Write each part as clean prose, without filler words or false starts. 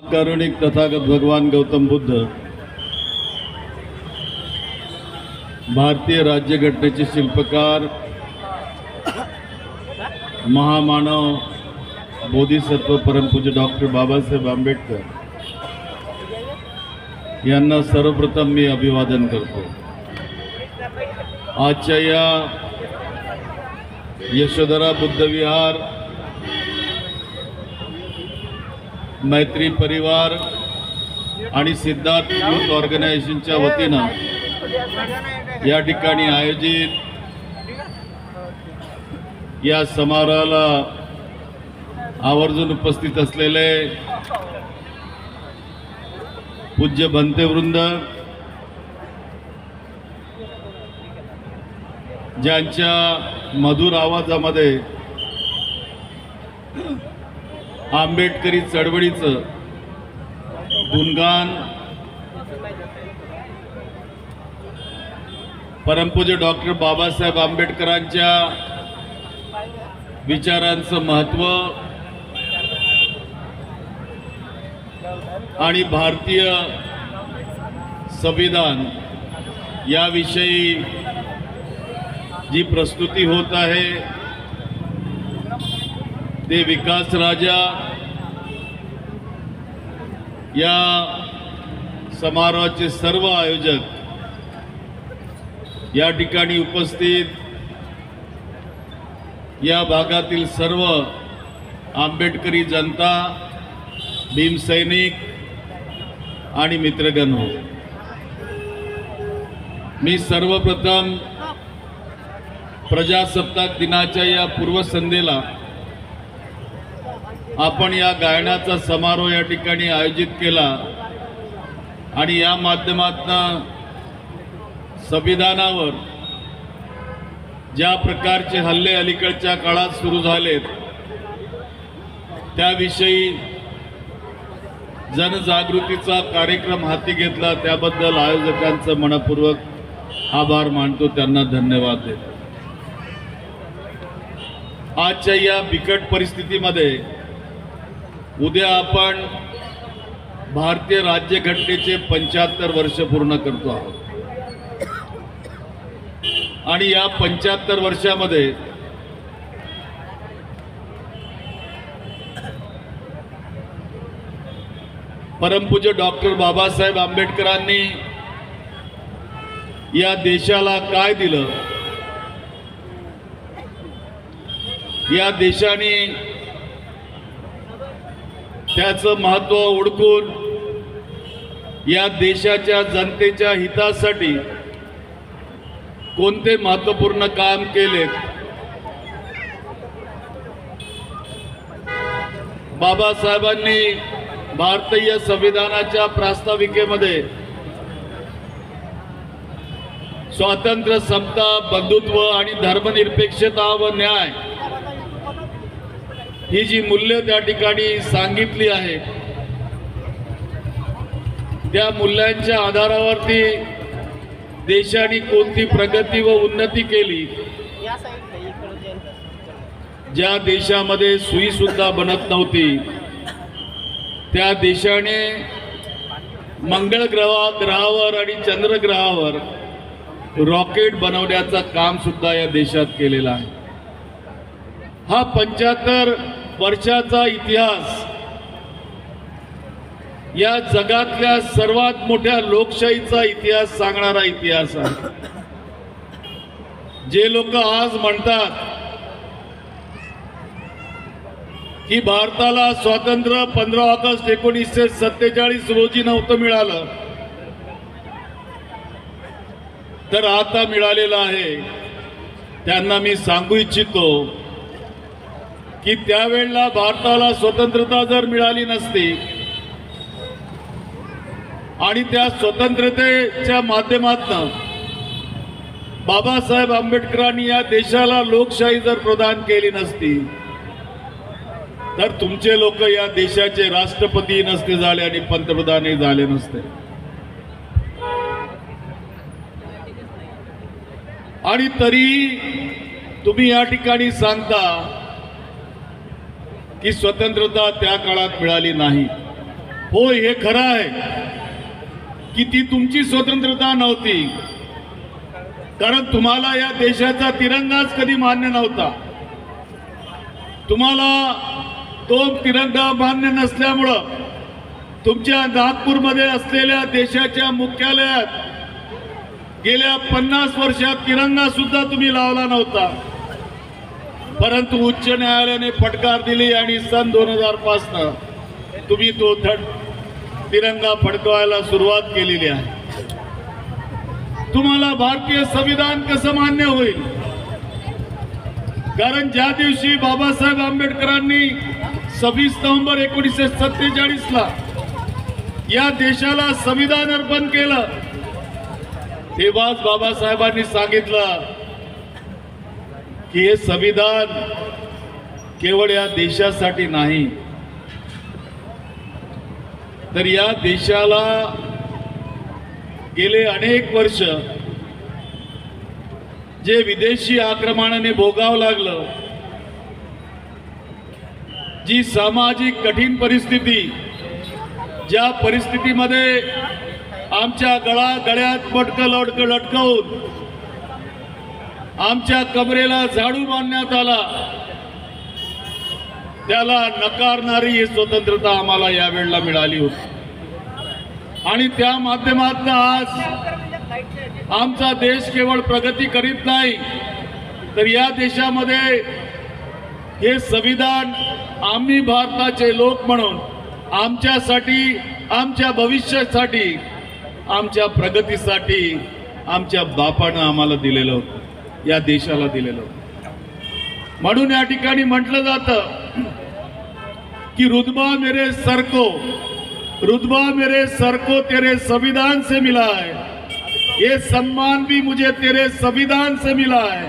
कारुणिक तथागत भगवान गौतम बुद्ध भारतीय राज्यघटनेचे शिल्पकार, महामानव बोधिसत्व परमपूज्य डॉक्टर बाबासाहेब आंबेडकर यांना सर्वप्रथम मी अभिवादन करतो। आजच्या या यशोधरा बुद्ध विहार मैत्री परिवार आणि सिद्धार्थ यूथ ऑर्गनायझेशनच्या वतीनं या ठिकाणी आयोजित या समारोहाला आवर्जून उपस्थित असलेले पूज्य भंतेवृंद, ज्यांच्या मधुर आवाजामध्ये आंबेडकरी चळवळीचं गुणगान परमपूज्य डॉक्टर बाबासाहेब आंबेडकरांच्या विचारांचं महत्त्व आणि भारतीय संविधान याविषयी जी प्रस्तुती होत आहे ते विकास राजा या समारोहाचे सर्व आयोजक, या ठिकाणी उपस्थित या भागातील सर्व आंबेडकरी जनता, भीमसैनिक आणि मित्रगण हो, मी सर्वप्रथम प्रजासत्ताक दिनाच्या या पूर्वसंध्येला आपण या गायनाचा समारोह या ठिकाणी आयोजित केला आणि या माध्यमातून संविधानावर ज्या प्रकारचे हल्ले अलीकडच्या काळात सुरू झालेत त्याविषयी जनजागृतीचा कार्यक्रम हाती घेतला, त्याबद्दल आयोजकांचं मनपूर्वक आभार मानतो, त्यांना धन्यवाद देतो। आजच्या या बिकट परिस्थितीमध्ये उद्या आपण भारतीय राज्यघटनेचे 75 वर्ष पूर्ण करतो आहोत आणि या 75 वर्षामध्ये परमपूज्य डॉक्टर बाबासाहेब आंबेडकरांनी या देशाला काय दिलं, या देशाने त्याचं महत्त्व ओळखून या देशाच्या जनतेच्या हितासाठी कोणते महत्त्वपूर्ण काम केले, बाबासाहेबांनी भारतीय संविधानाच्या प्रास्ताविकेमध्ये स्वातंत्र्य, समता, बंधुत्व आणि धर्मनिरपेक्षता व न्याय ही जी मूल्य त्या ठिकाणी सांगितली आहे, त्या मूल्यांच्या आधारावरती देशाने कोणती प्रगती व उन्नती केली, ज्या देशामध्ये सुई सुद्धा बनत नव्हती त्या देशाने मंगळ ग्रहावर आणि चंद्रग्रहावर रॉकेट बनवण्याचं काम सुद्धा या देशात केलेलं आहे। हा 75 वर्षाचा इतिहास या जगातल्या सर्वात मोठ्या लोकशाहीचा इतिहास सांगणारा इतिहास आहे। जे लोक आज म्हणतात की भारताला स्वातंत्र्य 15 ऑगस्ट 1947 रोजी नव्हतं मिळालं, तर आता मिळालेलं आहे, त्यांना मी सांगू इच्छितो की त्यावेळेला भारताला स्वतंत्रता जर मिळाली नसती आणि त्या स्वतंत्रतेच्या माध्यमातून बाबासाहेब आंबेडकरांनी या देशाला लोकशाही जर प्रदान केली नसती तर तुमचे लोक या देशाचे राष्ट्रपती नसते झाले आणि पंतप्रधानही झाले नसते। आणि तरी तुम्ही या ठिकाणी सांगता की स्वतंत्रता त्या काळात मिळाली नाही। हो, हे खरं आहे की ती तुमची स्वतंत्रता नव्हती, कारण तुम्हाला या देशाचा तिरंगाच कधी मान्य नव्हता. तुम्हाला तो तिरंगा मान्य नसल्यामुळं तुमच्या नागपूरमध्ये असलेल्या देशाच्या मुख्यालयात गेल्या 50 वर्षात तिरंगा सुद्धा तुम्ही लावला नव्हता. परंतु उच्च न्यायालयाने फटकार दिली आणि सन 2005 पासून तुम्ही तो तिरंगा फडकवायला सुरुवात केलेली आहे. तुम्हाला भारतीय संविधान कसं मान्य होईल? कारण ज्या दिवशी बाबासाहेब आंबेडकरांनी 26 नोव्हेंबर 1947 ला या देशाला संविधान अर्पण केलं, तेव्हाच बाबासाहेबांनी सांगितलं की हे संविधान केवळ या देशासाठी नाही, तर या देशाला गेले अनेक वर्ष जे विदेशी आक्रमणाने भोगावं लागलं, जी सामाजिक कठीण परिस्थिती, ज्या परिस्थितीमध्ये आमच्या गळ्यात मटकं लटकवून आमच्या कमरेला झाडू बांधण्यात आला, त्याला नकारणारी ही स्वतंत्रता आम्हाला यावेळेला मिळाली होती. आणि त्या माध्यमातून आज आमचा देश केवळ प्रगती करीत नाही, तर या देशामध्ये हे संविधान आम्ही भारताचे लोक म्हणून आमच्यासाठी, आमच्या भविष्यासाठी, आमच्या प्रगतीसाठी आमच्या बापानं आम्हाला दिलेलं होतं, या देशाला दिलेलं होतं. म्हणून या ठिकाणी म्हटलं जातं कि रुतबा मेरे सर को तेरे संविधान से मिला है, ये सम्मान भी मुझे तेरे संविधान से मिला है.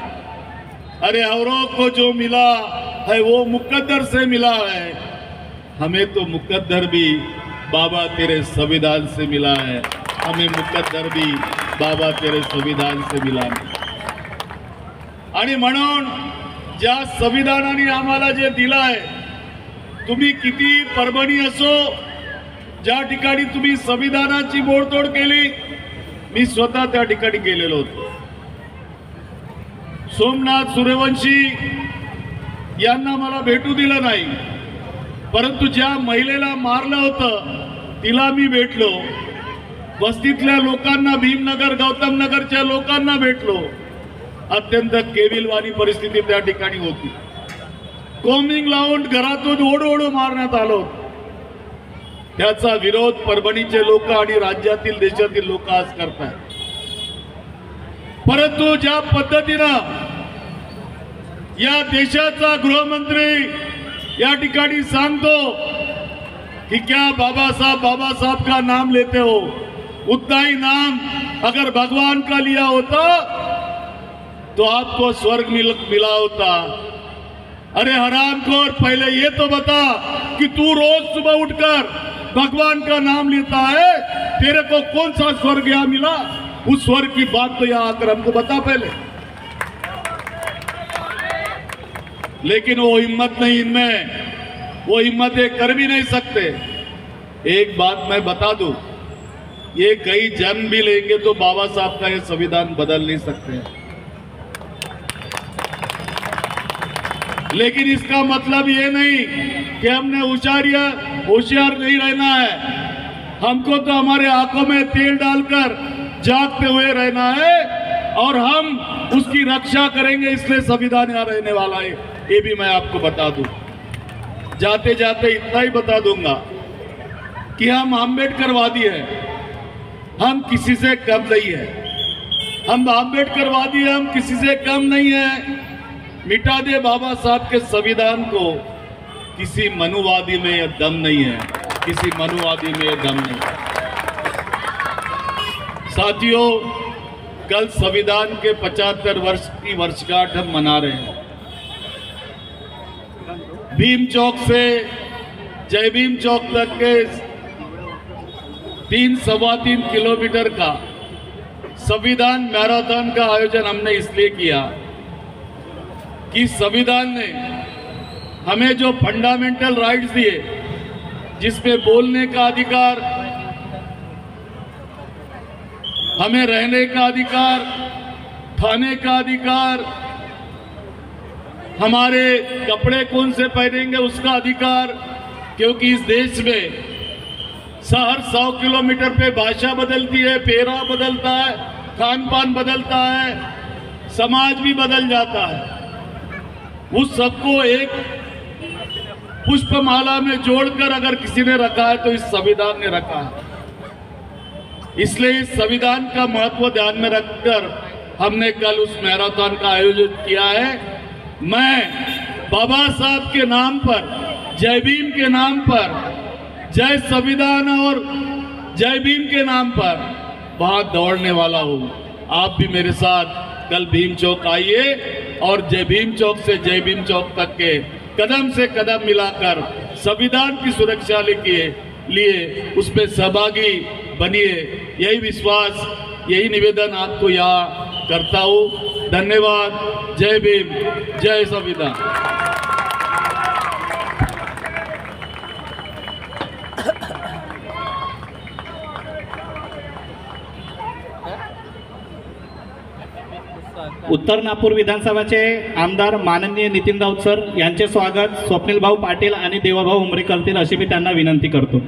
अरे औरों को जो मिला है वो मुकद्दर से मिला है, हमें तो मुकद्दर भी बाबा तेरे संविधान से मिला है, हमें मुकद्दर भी बाबा तेरे संविधान से मिला है. आणि म्हणून ज्या संविधानाने आम्हाला जे दिलं आहे, तुम्ही किती परभणी असो, ज्या ठिकाणी तुम्ही संविधानाची मोडतोड केली, मी स्वतः त्या ठिकाणी गेलेलो होतो. सोमनाथ सूर्यवंशी यांना मला भेटू दिलं नाही, परंतु ज्या महिलेला मारलं होतं तिला मी भेटलो. वस्तीतल्या लोकांना, भीमनगर गौतम नगरच्या लोकांना भेटलो. अत्यंत केविलवाणी परिस्थिती त्या ठिकाणी होती. कोमिंग लावून घरातून ओढू मारण्यात आलं होतं. त्याचा विरोध परभणीचे लोक आणि राज्यातील, देशातील लोक आज करतात. परंतु ज्या पद्धतीनं या देशाचा गृहमंत्री या ठिकाणी सांगतो कि क्या बाबा साहब का नाम लेते हो, उतना ही नाम अगर भगवान का लिया होता तो आपको स्वर्ग मिला होता. अरे हरामखोर, पहले ये तो बता कि तू रोज सुबह उठकर भगवान का नाम लेता है, तेरे को कौन सा स्वर्ग यहाँ मिला? उस स्वर्ग की बात तो यहाँ आकर हमको बता पहले. लेकिन वो हिम्मत नहीं इनमें, वो हिम्मतें कर भी नहीं सकते. एक बात मैं बता दूं, ये कई जन्म भी लेंगे तो बाबा साहब का ये संविधान बदल नहीं सकते. लेकिन इसका मतलब ये नहीं कि हमने होशियार नहीं रहना है. हमको तो हमारे आंखों में तेल डालकर जागते हुए रहना है और हम उसकी रक्षा करेंगे, इसलिए संविधान यहाँ रहने वाला है. ये भी मैं आपको बता दूं. जाते जाते इतना ही बता दूंगा कि हम आंबेडकरवादी हैं, हम किसी से कम नहीं है. हम आंबेडकरवादी हैं, हम किसी से कम नहीं है. मिटा दे बाबा साहब के संविधान को, किसी मनुवादी में यह दम नहीं है, किसी मनुवादी में यह दम नहीं है. साथियों, कल संविधान के 75 वर्ष की वर्षगांठ हम मना रहे हैं. भीम चौक से जय भीम चौक तक के 3-3.25 किलोमीटर का संविधान मैराथन का आयोजन हमने इसलिए किया कि संविधान ने हमें जो फंडामेंटल राइट्स दिए, जिसमें बोलने का अधिकार, हमें रहने का अधिकार, खाने का अधिकार, हमारे कपड़े कौन से पहनेंगे उसका अधिकार, क्योंकि इस देश में हर 100 किलोमीटर पे भाषा बदलती है, पेहराव बदलता है, खान पान बदलता है, समाज भी बदल जाता है। उस सबको एक पुष्पमाला में जोड़कर अगर किसी ने रखा है तो इस संविधान ने रखा है। इसलिए इस संविधान का महत्व ध्यान में रखकर हमने कल उस मैराथन का आयोजन किया है। मैं बाबा साहब के नाम पर, जय भीम के नाम पर, जय संविधान और जय भीम के नाम पर वहां दौड़ने वाला हूं। आप भी मेरे साथ कल भीम चौक आइए और जय भीम चौक से जय भीम चौक तक के कदम से कदम मिलाकर संविधान की सुरक्षा के लिए उसमें सहभागी बनिए। यही विश्वास, यही निवेदन आपको यहाँ करता हूँ। धन्यवाद। जय भीम, जय संविधान। उत्तर नागपूर विधानसभाचे आमदार माननीय नितीन राऊत सर यांचे स्वागत स्वप्नील भाऊ पाटील आणि देवाभाऊ उमरे करतील अशी मी त्यांना विनंती करतो।